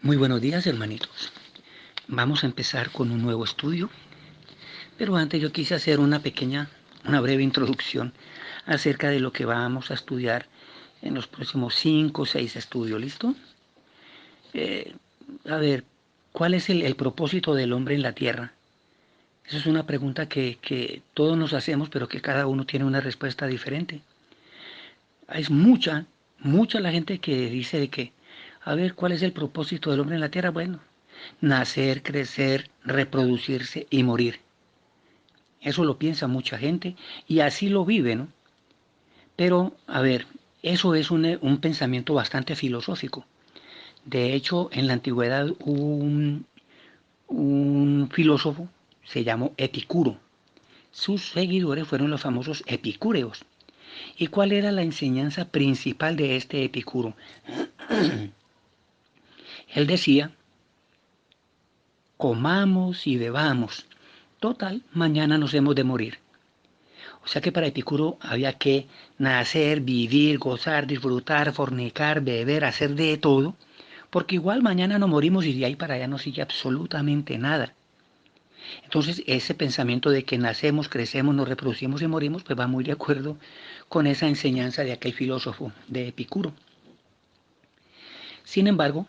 Muy buenos días, hermanitos. Vamos a empezar con un nuevo estudio, pero antes yo quise hacer una breve introducción acerca de lo que vamos a estudiar en los próximos 5 o 6 estudios, ¿listo? Eh, a ver, ¿cuál es el propósito del hombre en la tierra? Esa es una pregunta que todos nos hacemos, pero que cada uno tiene una respuesta diferente. Es mucha la gente que dice de que, a ver, ¿cuál es el propósito del hombre en la tierra? Bueno, nacer, crecer, reproducirse y morir. Eso lo piensa mucha gente y así lo vive, ¿no? Pero, a ver, eso es un pensamiento bastante filosófico. De hecho, en la antigüedad hubo un filósofo, se llamó Epicuro. Sus seguidores fueron los famosos epicúreos. ¿Y cuál era la enseñanza principal de este Epicuro? Él decía, comamos y bebamos. Total, mañana nos hemos de morir. O sea que para Epicuro había que nacer, vivir, gozar, disfrutar, fornicar, beber, hacer de todo, porque igual mañana no morimos y de ahí para allá no sigue absolutamente nada. Entonces ese pensamiento de que nacemos, crecemos, nos reproducimos y morimos, pues va muy de acuerdo con esa enseñanza de aquel filósofo de Epicuro. Sin embargo,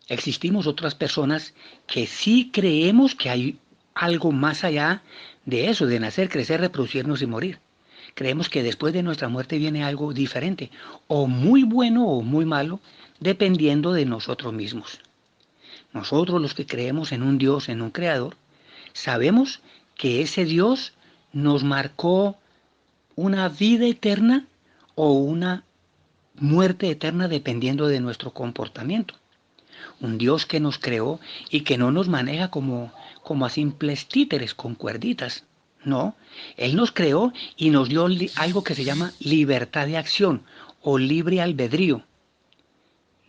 existimos otras personas que sí creemos que hay algo más allá de eso, de nacer, crecer, reproducirnos y morir. Creemos que después de nuestra muerte viene algo diferente, o muy bueno o muy malo, dependiendo de nosotros mismos. Nosotros los que creemos en un Dios, en un Creador, sabemos que ese Dios nos marcó una vida eterna o una muerte eterna dependiendo de nuestro comportamiento. Un Dios que nos creó y que no nos maneja como a simples títeres con cuerditas. No, Él nos creó y nos dio algo que se llama libertad de acción o libre albedrío.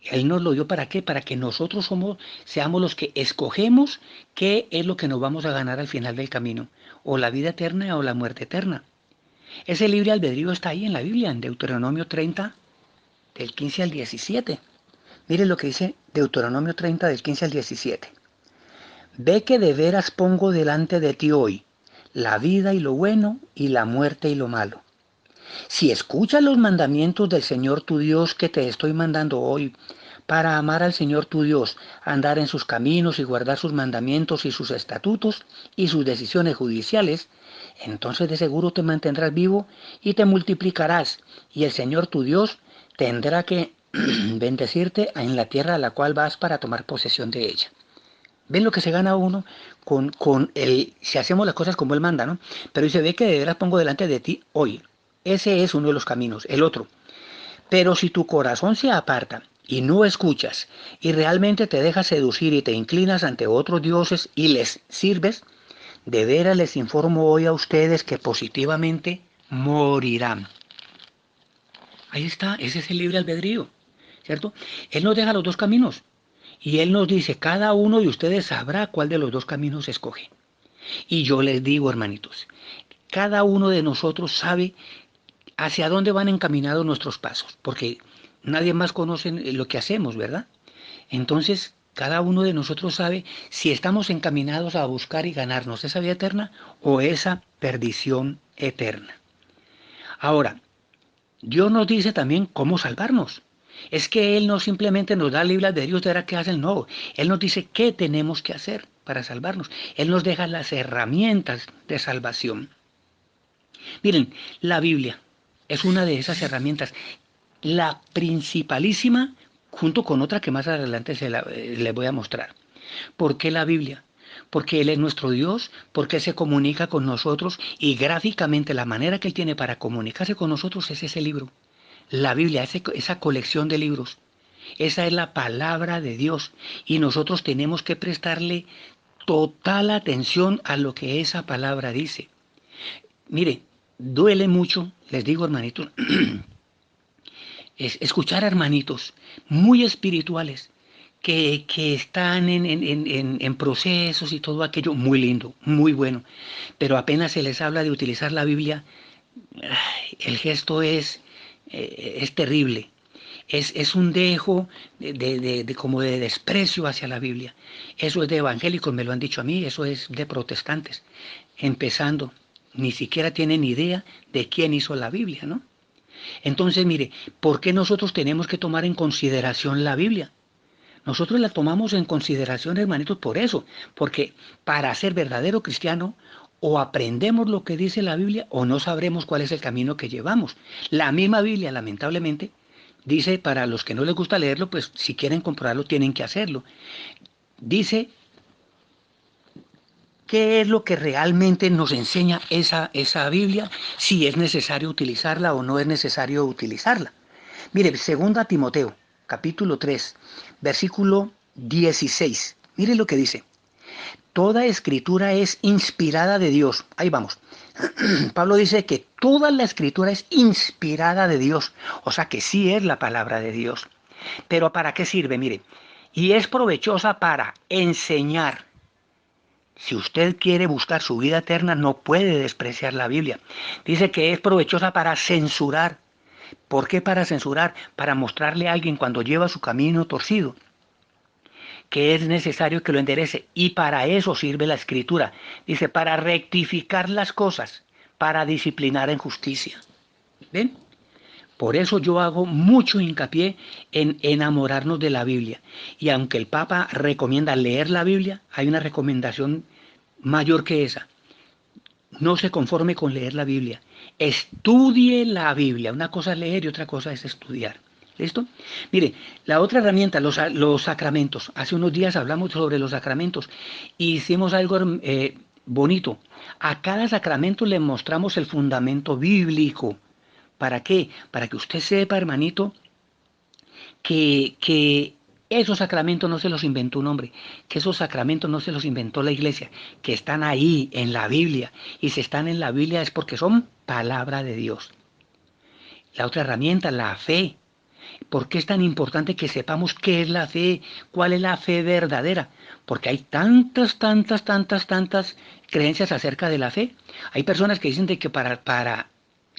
Él nos lo dio para qué? Para que nosotros seamos los que escogemos qué es lo que nos vamos a ganar al final del camino, o la vida eterna o la muerte eterna. Ese libre albedrío está ahí en la Biblia, en Deuteronomio 30, del 15 al 17. Miren lo que dice Deuteronomio 30 del 15 al 17. Ve que de veras pongo delante de ti hoy la vida y lo bueno y la muerte y lo malo. Si escuchas los mandamientos del Señor tu Dios que te estoy mandando hoy, para amar al Señor tu Dios, andar en sus caminos y guardar sus mandamientos y sus estatutos y sus decisiones judiciales, entonces de seguro te mantendrás vivo y te multiplicarás, y el Señor tu Dios tendrá que bendecirte en la tierra a la cual vas para tomar posesión de ella. ¿Ven lo que se gana uno si hacemos las cosas como Él manda, ¿no? Pero dice, ve que de veras pongo delante de ti hoy. Ese es uno de los caminos. El otro, pero si tu corazón se aparta y no escuchas y realmente te dejas seducir y te inclinas ante otros dioses y les sirves, de veras les informo hoy a ustedes que positivamente morirán. Ahí está, ese es el libre albedrío, ¿cierto? Él nos deja los dos caminos y Él nos dice, cada uno de ustedes sabrá cuál de los dos caminos escoge. Y yo les digo, hermanitos, cada uno de nosotros sabe hacia dónde van encaminados nuestros pasos, porque nadie más conoce lo que hacemos, ¿verdad? Entonces, cada uno de nosotros sabe si estamos encaminados a buscar y ganarnos esa vida eterna o esa perdición eterna. Ahora, Dios nos dice también cómo salvarnos. Es que Él no simplemente nos da libre albedrío, usted verá qué hacen, no. Él nos dice qué tenemos que hacer para salvarnos. Él nos deja las herramientas de salvación. Miren, la Biblia es una de esas herramientas, la principalísima, junto con otra que más adelante les voy a mostrar. ¿Por qué la Biblia? Porque Él es nuestro Dios, porque Él se comunica con nosotros y gráficamente la manera que Él tiene para comunicarse con nosotros es ese libro. La Biblia, esa colección de libros. Esa es la palabra de Dios y nosotros tenemos que prestarle total atención a lo que esa palabra dice. Mire, duele mucho, les digo hermanitos, es escuchar a hermanitos muy espirituales que están en procesos y todo aquello muy lindo, muy bueno, pero apenas se les habla de utilizar la Biblia, el gesto es terrible. Es un dejo como de desprecio hacia la Biblia. Eso es de evangélicos, me lo han dicho a mí, eso es de protestantes. Empezando, ni siquiera tienen idea de quién hizo la Biblia, ¿no? Entonces, mire, ¿por qué nosotros tenemos que tomar en consideración la Biblia? Nosotros la tomamos en consideración, hermanitos, por eso, porque para ser verdadero cristiano, o aprendemos lo que dice la Biblia o no sabremos cuál es el camino que llevamos. La misma Biblia, lamentablemente, dice, para los que no les gusta leerlo, pues si quieren comprobarlo tienen que hacerlo. Dice qué es lo que realmente nos enseña esa Biblia, si es necesario utilizarla o no es necesario utilizarla. Mire, 2 Timoteo, capítulo 3, versículo 16. Mire lo que dice. Toda escritura es inspirada de Dios. Ahí vamos. Pablo dice que toda la escritura es inspirada de Dios. O sea que sí es la palabra de Dios. Pero ¿para qué sirve? Mire. Y es provechosa para enseñar. Si usted quiere buscar su vida eterna, no puede despreciar la Biblia. Dice que es provechosa para censurar. ¿Por qué para censurar? Para mostrarle a alguien cuando lleva su camino torcido que es necesario que lo enderece. Y para eso sirve la escritura. Dice, para rectificar las cosas, para disciplinar en justicia. ¿Ven? Por eso yo hago mucho hincapié en enamorarnos de la Biblia. Y aunque el Papa recomienda leer la Biblia, hay una recomendación mayor que esa. No se conforme con leer la Biblia. Estudie la Biblia. Una cosa es leer y otra cosa es estudiar. ¿Listo? Mire, la otra herramienta, los sacramentos. Hace unos días hablamos sobre los sacramentos y hicimos algo bonito. A cada sacramento le mostramos el fundamento bíblico. ¿Para qué? Para que usted sepa, hermanito, que esos sacramentos no se los inventó un hombre, que esos sacramentos no se los inventó la iglesia, que están ahí en la Biblia. Y si están en la Biblia es porque son palabra de Dios. La otra herramienta, la fe. ¿Por qué es tan importante que sepamos qué es la fe? ¿Cuál es la fe verdadera? Porque hay tantas creencias acerca de la fe. Hay personas que dicen de que para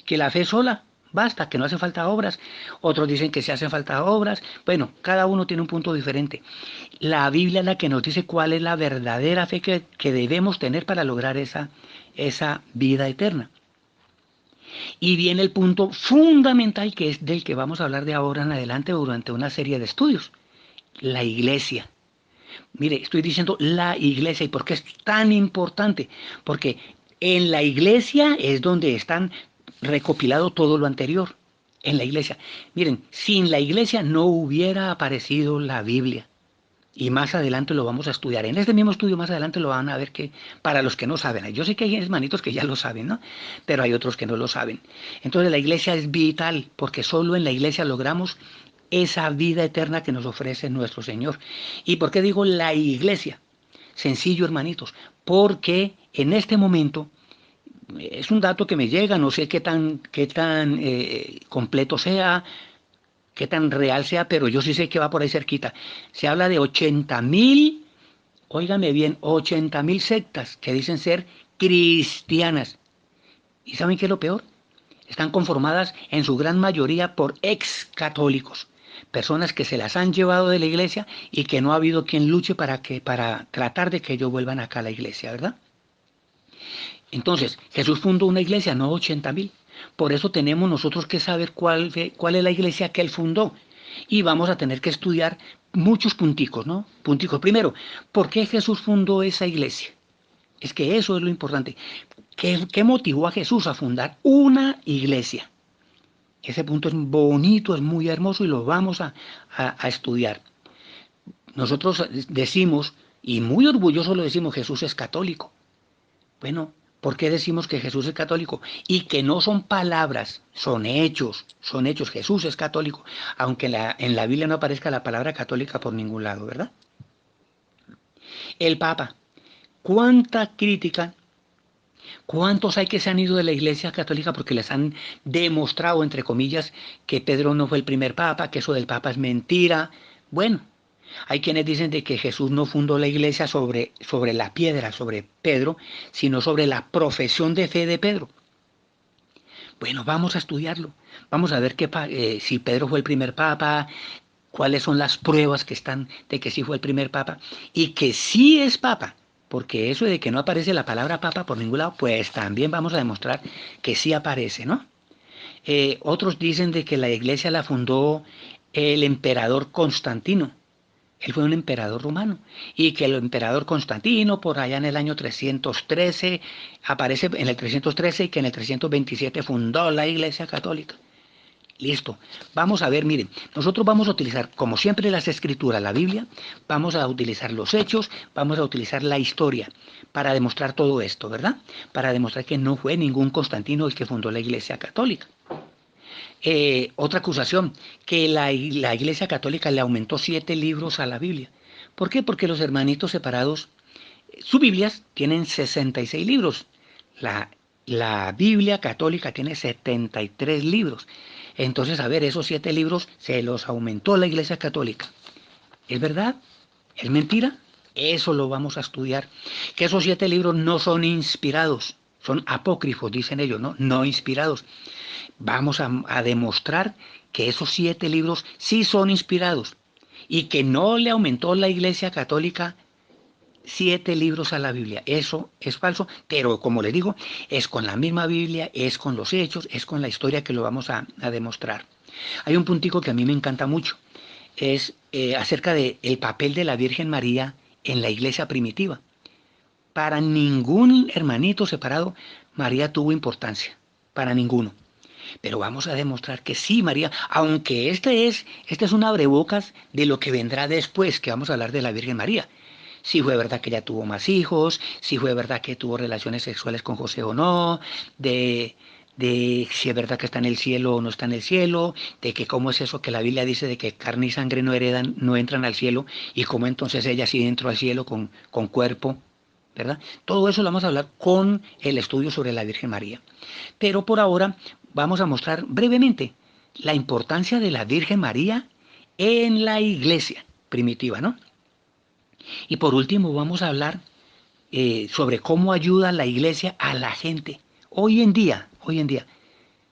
que la fe sola basta, que no hace falta obras. Otros dicen que se hacen falta obras. Bueno, cada uno tiene un punto diferente. La Biblia es la que nos dice cuál es la verdadera fe que debemos tener para lograr esa vida eterna. Y viene el punto fundamental que es del que vamos a hablar de ahora en adelante durante una serie de estudios. La iglesia. Mire, estoy diciendo la iglesia. ¿Y por qué es tan importante? Porque en la iglesia es donde están recopilado todo lo anterior. En la iglesia. Miren, sin la iglesia no hubiera aparecido la Biblia. Y más adelante lo vamos a estudiar. En este mismo estudio más adelante lo van a ver que para los que no saben, yo sé que hay hermanitos que ya lo saben, ¿no? Pero hay otros que no lo saben. Entonces la iglesia es vital porque solo en la iglesia logramos esa vida eterna que nos ofrece nuestro Señor. ¿Y por qué digo la iglesia? Sencillo, hermanitos, porque en este momento es un dato que me llega, no sé qué tan completo sea, qué tan real sea, pero yo sí sé que va por ahí cerquita. Se habla de 80.000, óigame bien, 80.000 sectas que dicen ser cristianas. ¿Y saben qué es lo peor? Están conformadas en su gran mayoría por ex católicos, personas que se las han llevado de la iglesia y que no ha habido quien luche para tratar de que ellos vuelvan acá a la iglesia, ¿verdad? Entonces, Jesús fundó una iglesia, no 80.000. Por eso tenemos nosotros que saber cuál es la iglesia que él fundó. Y vamos a tener que estudiar muchos punticos, ¿no? Punticos. Primero, ¿por qué Jesús fundó esa iglesia? Es que eso es lo importante. ¿Qué motivó a Jesús a fundar una iglesia? Ese punto es bonito, es muy hermoso y lo vamos a estudiar. Nosotros decimos, y muy orgulloso lo decimos, Jesús es católico. Bueno, ¿por qué decimos que Jesús es católico? Y que no son palabras, son hechos, son hechos. Jesús es católico, aunque en la Biblia no aparezca la palabra católica por ningún lado, ¿verdad? El Papa, ¿cuánta crítica? ¿Cuántos hay que se han ido de la Iglesia Católica porque les han demostrado, entre comillas, que Pedro no fue el primer Papa, que eso del Papa es mentira? Bueno, hay quienes dicen de que Jesús no fundó la iglesia sobre la piedra, sobre Pedro, sino sobre la profesión de fe de Pedro. Bueno, vamos a estudiarlo. Vamos a ver si Pedro fue el primer papa, cuáles son las pruebas que están de que sí fue el primer papa y que sí es papa. Porque eso de que no aparece la palabra papa por ningún lado, pues también vamos a demostrar que sí aparece, ¿no? Otros dicen de que la iglesia la fundó el emperador Constantino. Él fue un emperador romano y que el emperador Constantino por allá en el año 313 aparece en el 313 y que en el 327 fundó la Iglesia Católica. Listo. Vamos a ver, miren, nosotros vamos a utilizar, como siempre, las escrituras, la Biblia, vamos a utilizar los hechos, vamos a utilizar la historia para demostrar todo esto, ¿verdad? Para demostrar que no fue ningún Constantino el que fundó la Iglesia Católica. Otra acusación, que la Iglesia Católica le aumentó 7 libros a la Biblia. ¿Por qué? Porque los hermanitos separados, sus Biblias tienen 66 libros. La, la Biblia Católica tiene 73 libros. Entonces, a ver, esos 7 libros se los aumentó la Iglesia Católica. ¿Es verdad? ¿Es mentira? Eso lo vamos a estudiar. Que esos 7 libros no son inspirados, son apócrifos, dicen ellos, ¿no? No inspirados. Vamos a demostrar que esos 7 libros sí son inspirados y que no le aumentó la Iglesia Católica 7 libros a la Biblia. Eso es falso, pero como les digo, es con la misma Biblia, es con los hechos, es con la historia que lo vamos a demostrar. Hay un puntico que a mí me encanta mucho, es acerca del papel de la Virgen María en la iglesia primitiva. Para ningún hermanito separado María tuvo importancia, para ninguno. Pero vamos a demostrar que sí, María, aunque este es un abrebocas de lo que vendrá después, que vamos a hablar de la Virgen María. Si fue verdad que ella tuvo más hijos, si fue verdad que tuvo relaciones sexuales con José o no, de si es verdad que está en el cielo o no está en el cielo, de que cómo es eso que la Biblia dice de que carne y sangre no heredan, no entran al cielo, y cómo entonces ella sí entró al cielo con cuerpo, ¿verdad? Todo eso lo vamos a hablar con el estudio sobre la Virgen María. Pero por ahora vamos a mostrar brevemente la importancia de la Virgen María en la iglesia primitiva, ¿no? Y por último vamos a hablar sobre cómo ayuda la iglesia a la gente. Hoy en día,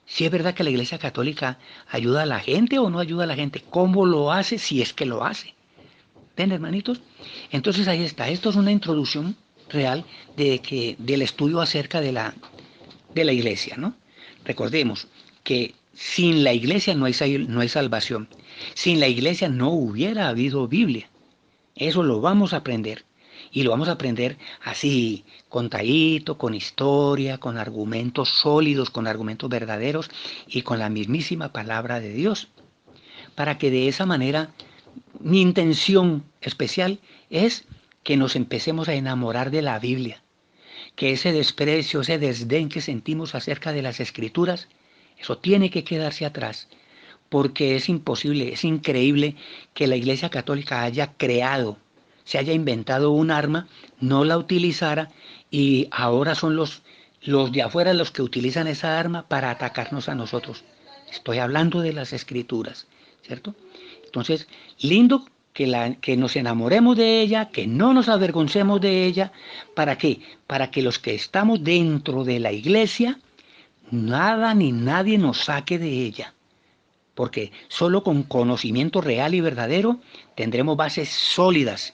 si es verdad que la iglesia católica ayuda a la gente o no ayuda a la gente, ¿cómo lo hace si es que lo hace? ¿Ven, hermanitos? Entonces ahí está. Esto es una introducción real del estudio acerca de la iglesia, ¿no? Recordemos que sin la iglesia no hay salvación. Sin la iglesia no hubiera habido Biblia. Eso lo vamos a aprender. Y lo vamos a aprender así, contadito, con historia, con argumentos sólidos, con argumentos verdaderos y con la mismísima palabra de Dios. Para que de esa manera, mi intención especial es que nos empecemos a enamorar de la Biblia. Que ese desprecio, ese desdén que sentimos acerca de las Escrituras, eso tiene que quedarse atrás. Porque es imposible, es increíble que la Iglesia Católica haya creado, se haya inventado un arma, no la utilizara y ahora son los de afuera los que utilizan esa arma para atacarnos a nosotros. Estoy hablando de las Escrituras, ¿cierto? Entonces, lindo que nos enamoremos de ella, que no nos avergoncemos de ella. ¿Para qué? Para que los que estamos dentro de la iglesia, nada ni nadie nos saque de ella. Porque solo con conocimiento real y verdadero tendremos bases sólidas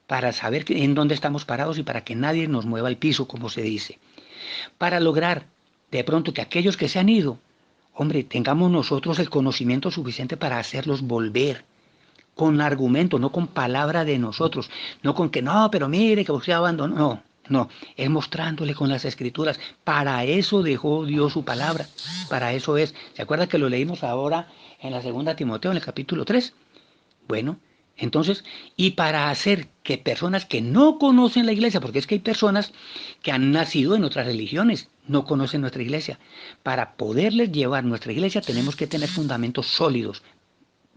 para saber en dónde estamos parados y para que nadie nos mueva el piso, como se dice. Para lograr de pronto que aquellos que se han ido, hombre, tengamos nosotros el conocimiento suficiente para hacerlos volver, con argumento, no con palabra de nosotros, no con que no, pero mire que usted abandonó, no, no, es mostrándole con las escrituras. Para eso dejó Dios su palabra, para eso es. ¿Se acuerda que lo leímos ahora en la segunda Timoteo, en el capítulo 3? Bueno, entonces, y para hacer que personas que no conocen la iglesia, porque es que hay personas que han nacido en otras religiones, no conocen nuestra iglesia, para poderles llevar nuestra iglesia tenemos que tener fundamentos sólidos,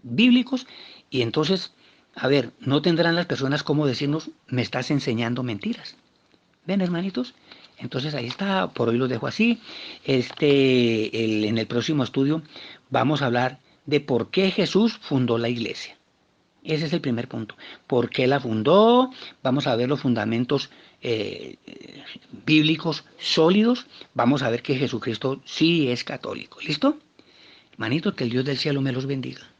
bíblicos, y entonces, a ver, no tendrán las personas como decirnos, me estás enseñando mentiras. ¿Ven, hermanitos? Entonces ahí está, por hoy lo dejo así. En el próximo estudio vamos a hablar de por qué Jesús fundó la iglesia. Ese es el primer punto. ¿Por qué la fundó? Vamos a ver los fundamentos bíblicos sólidos. Vamos a ver que Jesucristo sí es católico. ¿Listo? Manitos, que el Dios del cielo me los bendiga.